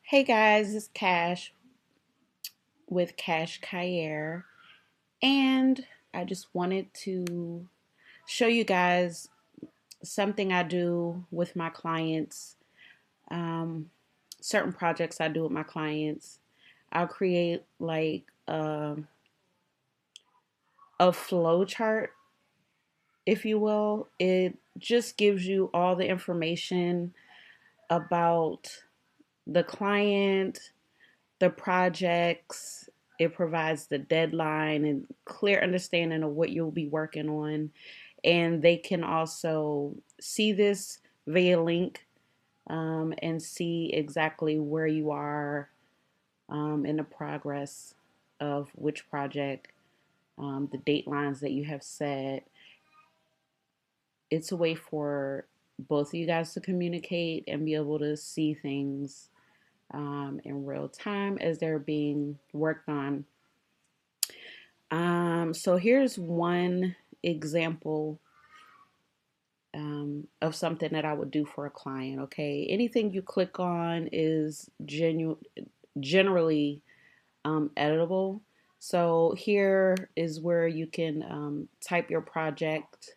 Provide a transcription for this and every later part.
Hey guys, it's Cash with Cash Kayer, and I just wanted to show you guys something I do with my clients, um, certain projects I do with my clients. I'll create like a flow chart, if you will. It just gives you all the information about the client, the projects. It provides the deadline and clear understanding of what you'll be working on. And they can also see this via link, and see exactly where you are in the progress of which project, the date lines that you have set. It's a way for both of you guys to communicate and be able to see things in real time as they're being worked on. So here's one example of something that I would do for a client. Okay, anything you click on is generally editable. So here is where you can type your project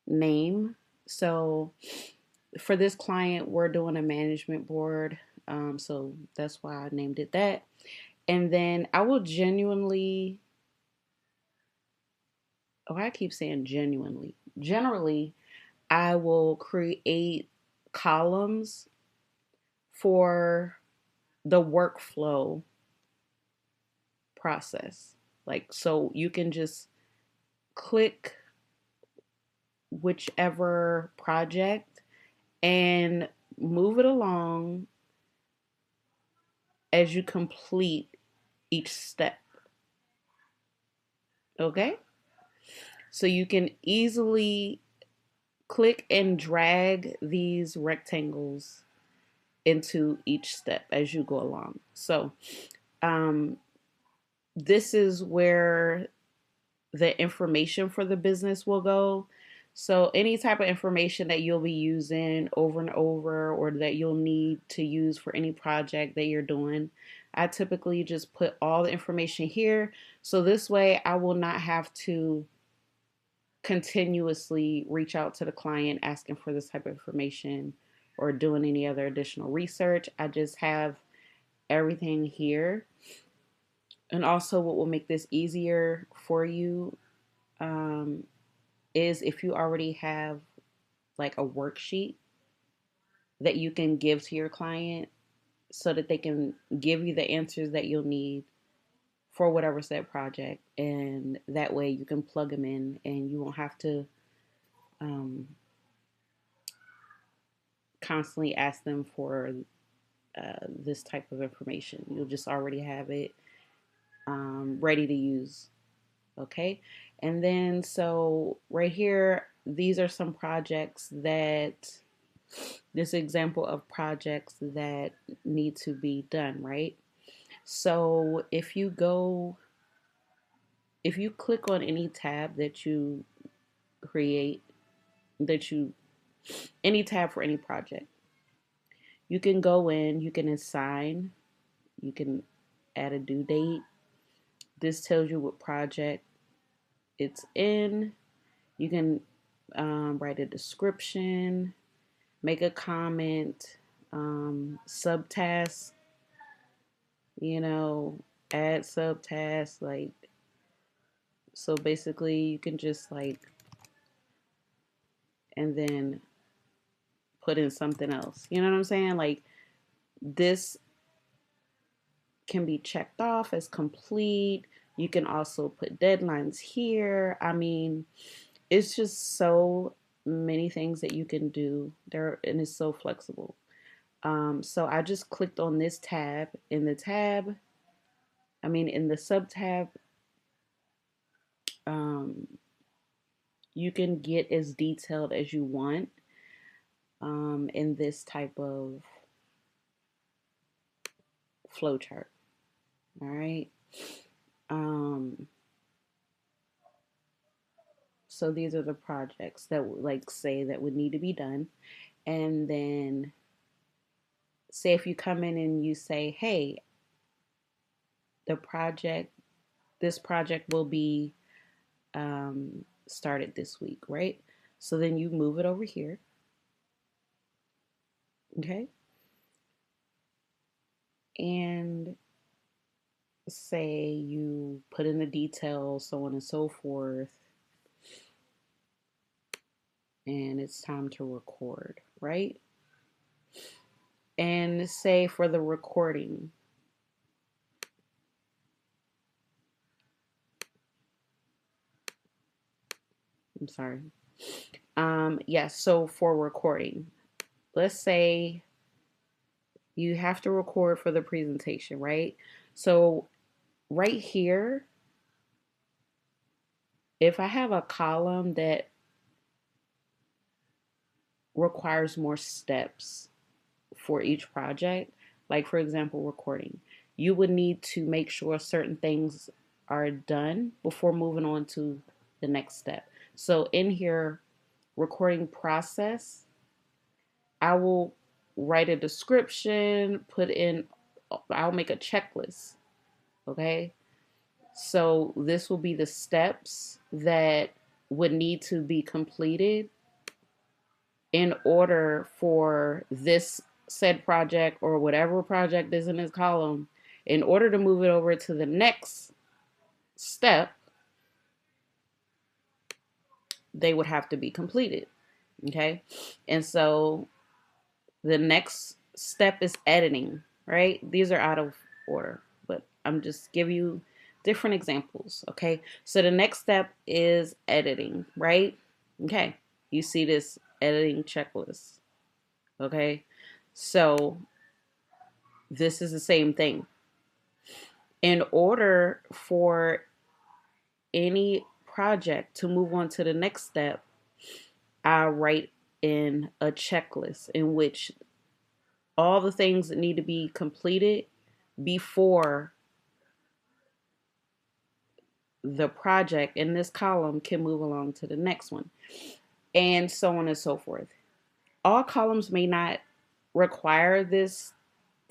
name. So for this client, we're doing a management board. So that's why I named it that. And then I will genuinely, oh, I keep saying genuinely. Generally, I will create columns for the workflow process. Like, so you can just click whichever project and move it along as you complete each step. Okay? So you can easily click and drag these rectangles into each step as you go along. So, um, this is where the information for the business will go. So, any type of information that you'll be using over and over or that you'll need to use for any project that you're doing, I typically just put all the information here. So, this way I will not have to continuously reach out to the client asking for this type of information or doing any other additional research. I just have everything here. And also, what will make this easier for you um, is if you already have like a worksheet that you can give to your client so that they can give you the answers that you'll need for whatever set project. And that way you can plug them in and you won't have to um, constantly ask them for this type of information. You'll just already have it ready to use. Okay. And then, so right here, these are some projects that, this example of projects that need to be done, right? So if you click on any tab that you create, that you, any tab for any project, you can go in, you can assign, you can add a due date. This tells you what project it's in. You can write a description, make a comment, subtask, add subtasks. Like, so basically, you can just like, and then put in something else. You know what I'm saying? Like, this can be checked off as complete. You can also put deadlines here. I mean, it's just so many things that you can do there, and it's so flexible. So I just clicked on this tab. In the sub tab, um, you can get as detailed as you want in this type of flowchart. All right. Um, so these are the projects that, like, say that would need to be done, and then say if you come in and you say, hey, the project, this project will be started this week, right? So then you move it over here, okay? And say you put in the details, so on and so forth, and it's time to record, right? And say for the recording, I'm sorry. Yes, so for recording, let's say you have to record for the presentation, right? So right here, if I have a column that requires more steps for each project, like for example, recording, you would need to make sure certain things are done before moving on to the next step. So in here, recording process, I will write a description, I'll make a checklist, okay? So this will be the steps that would need to be completed in order for this said project or whatever project is in this column, in order to move it over to the next step, they would have to be completed. Okay. And so the next step is editing, right? These are out of order, but I'm just giving you different examples. Okay. So the next step is editing, right? Okay. You see this editing checklist. Okay. So this is the same thing. In order for any project to move on to the next step, I write in a checklist in which all the things that need to be completed before the project in this column can move along to the next one, and so on and so forth. All columns may not require this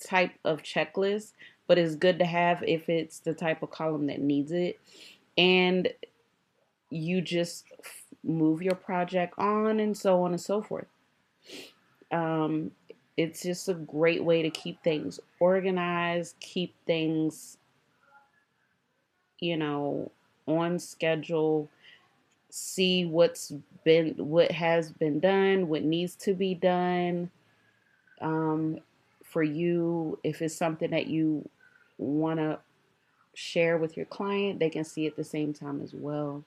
type of checklist, but it's good to have if it's the type of column that needs it. And you just move your project on and so on and so forth. Um, it's just a great way to keep things organized, keep things, you know, on schedule, see what has been done, what needs to be done. Um, for you, if it's something that you want to share with your client, they can see it at the same time as well.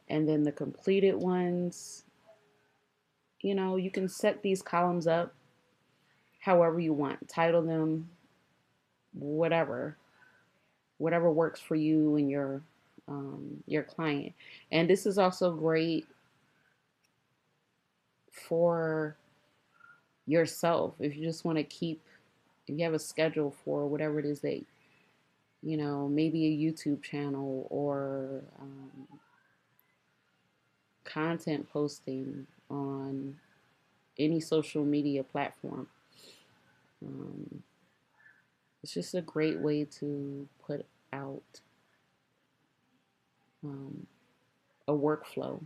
And then the completed ones, you can set these columns up however you want. Title them whatever, whatever works for you and your client. And this is also great for yourself if you just want to if you have a schedule for whatever it is that maybe a YouTube channel or content posting on any social media platform. Um, it's just a great way to put out um, a workflow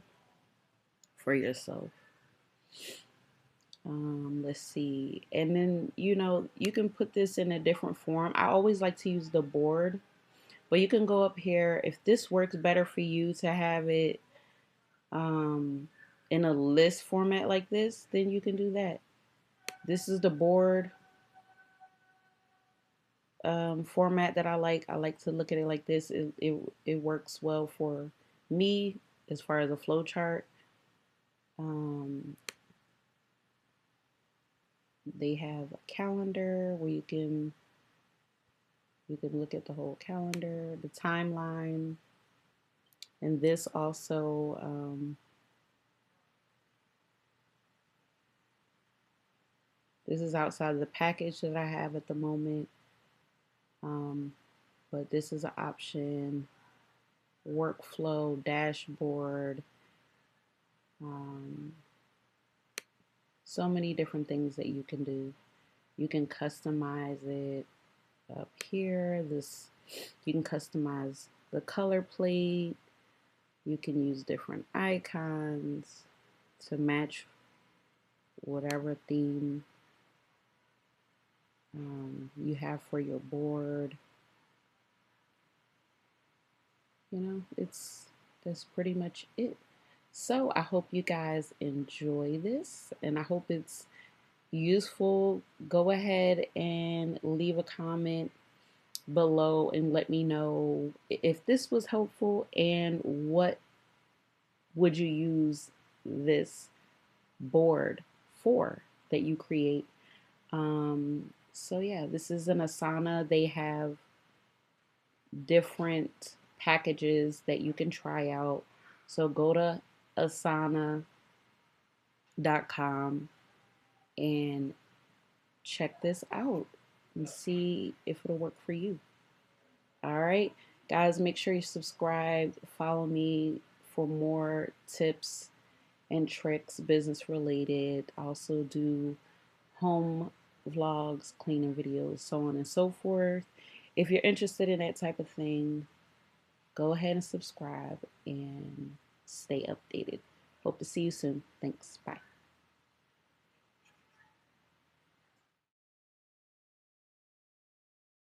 for yourself. Let's see. And then, you can put this in a different form. I always like to use the board, but you can go up here. If this works better for you to have it in a list format like this, then you can do that. This is the board format that I like. I like to look at it like this. It works well for me as far as a flow chart. They have a calendar where you can look at the whole calendar, the timeline, and this also this is outside of the package that I have at the moment. But this is an option, workflow, dashboard, So many different things that you can do. You can customize it up here. This you can customize the color plate. You can use different icons to match whatever theme you have for your board. It's that's pretty much it. So I hope you guys enjoy this, and I hope it's useful. Go ahead and leave a comment below and let me know if this was helpful and what would you use this board for that you create. So yeah, this is an Asana. They have different packages that you can try out. So go to asana.com and check this out and see if it'll work for you. All right, guys, make sure you subscribe, follow me for more tips and tricks, business related. I also do home vlogs, cleaning videos, so on and so forth. If you're interested in that type of thing, go ahead and subscribe and stay updated. Hope to see you soon. Thanks. Bye.